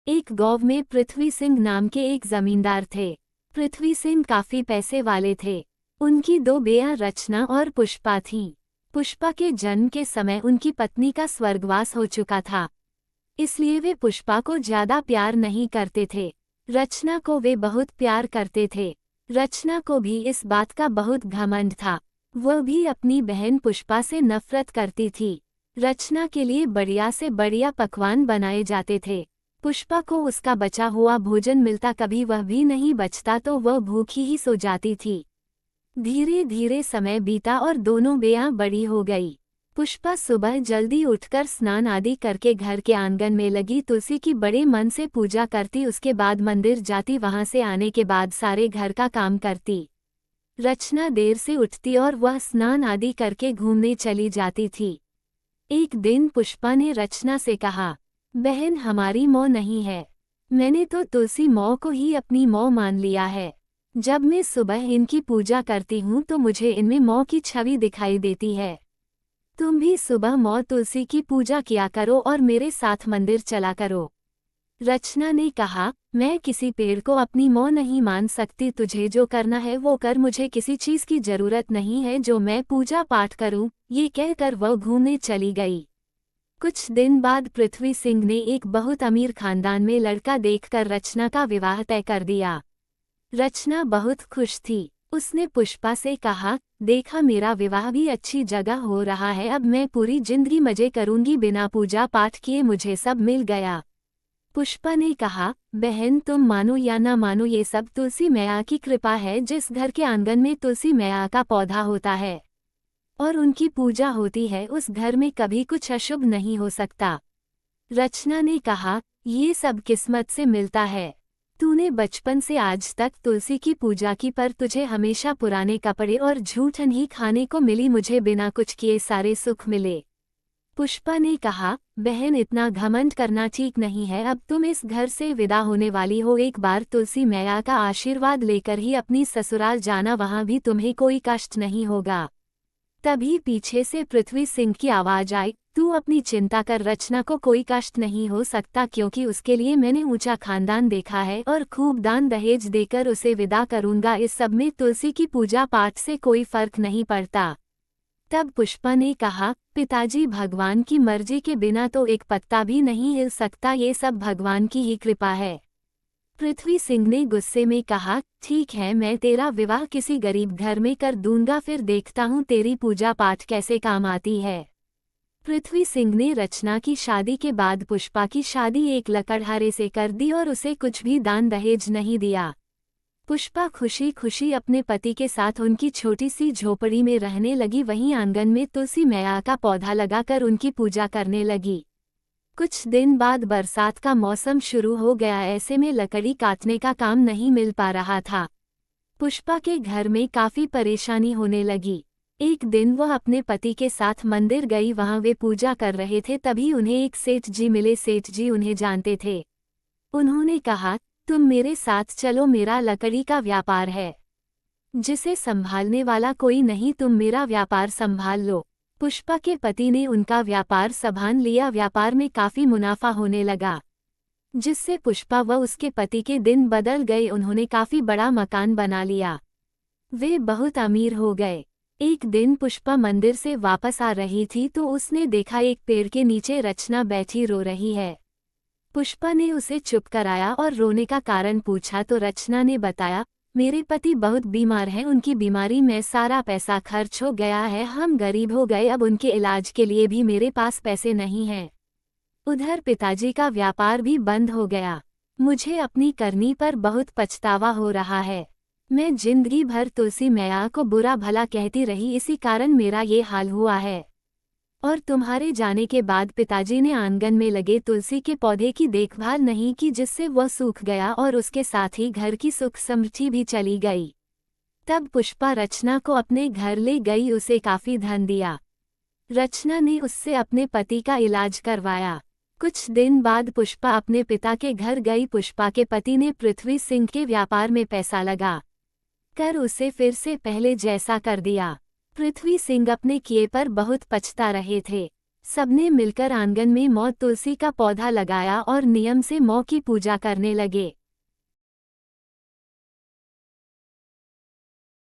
एक गांव में पृथ्वी सिंह नाम के एक जमींदार थे। पृथ्वी सिंह काफी पैसे वाले थे। उनकी दो बेटियां रचना और पुष्पा थीं। पुष्पा के जन्म के समय उनकी पत्नी का स्वर्गवास हो चुका था, इसलिए वे पुष्पा को ज्यादा प्यार नहीं करते थे। रचना को वे बहुत प्यार करते थे। रचना को भी इस बात का बहुत घमंड था। वह भी अपनी बहन पुष्पा से नफरत करती थी। रचना के लिए बढ़िया से बढ़िया पकवान बनाए जाते थे। पुष्पा को उसका बचा हुआ भोजन मिलता, कभी वह भी नहीं बचता तो वह भूखी ही सो जाती थी। धीरे धीरे समय बीता और दोनों बेटियां बड़ी हो गई। पुष्पा सुबह जल्दी उठकर स्नान आदि करके घर के आंगन में लगी तुलसी की बड़े मन से पूजा करती। उसके बाद मंदिर जाती, वहां से आने के बाद सारे घर का काम करती। रचना देर से उठती और वह स्नान आदि करके घूमने चली जाती थी। एक दिन पुष्पा ने रचना से कहा, बहन हमारी माँ नहीं है, मैंने तो तुलसी माँ को ही अपनी माँ मान लिया है। जब मैं सुबह इनकी पूजा करती हूँ तो मुझे इनमें माँ की छवि दिखाई देती है। तुम भी सुबह माँ तुलसी की पूजा किया करो और मेरे साथ मंदिर चला करो। रचना ने कहा, मैं किसी पेड़ को अपनी माँ नहीं मान सकती, तुझे जो करना है वो कर, मुझे किसी चीज की जरूरत नहीं है जो मैं पूजा पाठ करूं। ये कहकर वह घूमने चली गई। कुछ दिन बाद पृथ्वी सिंह ने एक बहुत अमीर खानदान में लड़का देखकर रचना का विवाह तय कर दिया। रचना बहुत खुश थी। उसने पुष्पा से कहा, देखा मेरा विवाह भी अच्छी जगह हो रहा है, अब मैं पूरी जिंदगी मजे करूंगी, बिना पूजा पाठ किए मुझे सब मिल गया। पुष्पा ने कहा, बहन तुम मानो या ना मानो ये सब तुलसी मैया की कृपा है। जिस घर के आंगन में तुलसी मैया का पौधा होता है और उनकी पूजा होती है, उस घर में कभी कुछ अशुभ नहीं हो सकता। रचना ने कहा, ये सब किस्मत से मिलता है। तूने बचपन से आज तक तुलसी की पूजा की, पर तुझे हमेशा पुराने कपड़े और झूठन ही खाने को मिली, मुझे बिना कुछ किए सारे सुख मिले। पुष्पा ने कहा, बहन इतना घमंड करना ठीक नहीं है, अब तुम इस घर से विदा होने वाली हो। एक बार तुलसी मैया का आशीर्वाद लेकर ही अपनी ससुराल जाना, वहां भी तुम्हें कोई कष्ट नहीं होगा। तभी पीछे से पृथ्वी सिंह की आवाज आई, तू अपनी चिंता कर, रचना को कोई कष्ट नहीं हो सकता, क्योंकि उसके लिए मैंने ऊंचा खानदान देखा है और खूब दान दहेज देकर उसे विदा करूंगा। इस सब में तुलसी की पूजा पाठ से कोई फर्क नहीं पड़ता। तब पुष्पा ने कहा, पिताजी भगवान की मर्जी के बिना तो एक पत्ता भी नहीं हिल सकता, ये सब भगवान की ही कृपा है। पृथ्वी सिंह ने गुस्से में कहा, ठीक है, मैं तेरा विवाह किसी गरीब घर में कर दूंगा, फिर देखता हूँ तेरी पूजा पाठ कैसे काम आती है। पृथ्वी सिंह ने रचना की शादी के बाद पुष्पा की शादी एक लकड़हारे से कर दी और उसे कुछ भी दान दहेज नहीं दिया। पुष्पा खुशी खुशी अपने पति के साथ उनकी छोटी सी झोपड़ी में रहने लगी। वहीं आंगन में तुलसी मैया का पौधा लगाकर उनकी पूजा करने लगी। कुछ दिन बाद बरसात का मौसम शुरू हो गया, ऐसे में लकड़ी काटने का काम नहीं मिल पा रहा था। पुष्पा के घर में काफी परेशानी होने लगी। एक दिन वह अपने पति के साथ मंदिर गई, वहां वे पूजा कर रहे थे, तभी उन्हें एक सेठ जी मिले। सेठ जी उन्हें जानते थे। उन्होंने कहा, तुम मेरे साथ चलो, मेरा लकड़ी का व्यापार है, जिसे संभालने वाला कोई नहीं, तुम मेरा व्यापार संभाल लो। पुष्पा के पति ने उनका व्यापार संभाल लिया। व्यापार में काफी मुनाफा होने लगा, जिससे पुष्पा व उसके पति के दिन बदल गए। उन्होंने काफी बड़ा मकान बना लिया, वे बहुत अमीर हो गए। एक दिन पुष्पा मंदिर से वापस आ रही थी तो उसने देखा एक पेड़ के नीचे रचना बैठी रो रही है। पुष्पा ने उसे चुप कराया और रोने का कारण पूछा तो रचना ने बताया, मेरे पति बहुत बीमार हैं, उनकी बीमारी में सारा पैसा खर्च हो गया है, हम गरीब हो गए, अब उनके इलाज के लिए भी मेरे पास पैसे नहीं हैं। उधर पिताजी का व्यापार भी बंद हो गया, मुझे अपनी करनी पर बहुत पछतावा हो रहा है। मैं जिंदगी भर तुलसी मैया को बुरा भला कहती रही, इसी कारण मेरा ये हाल हुआ है। और तुम्हारे जाने के बाद पिताजी ने आंगन में लगे तुलसी के पौधे की देखभाल नहीं की, जिससे वह सूख गया और उसके साथ ही घर की सुख समृद्धि भी चली गई। तब पुष्पा रचना को अपने घर ले गई, उसे काफी धन दिया। रचना ने उससे अपने पति का इलाज करवाया। कुछ दिन बाद पुष्पा अपने पिता के घर गई। पुष्पा के पति ने पृथ्वी सिंह के व्यापार में पैसा लगा कर उसे फिर से पहले जैसा कर दिया। पृथ्वी सिंह अपने किए पर बहुत पछता रहे थे। सबने मिलकर आंगन में मौ तुलसी का पौधा लगाया और नियम से मौ की पूजा करने लगे।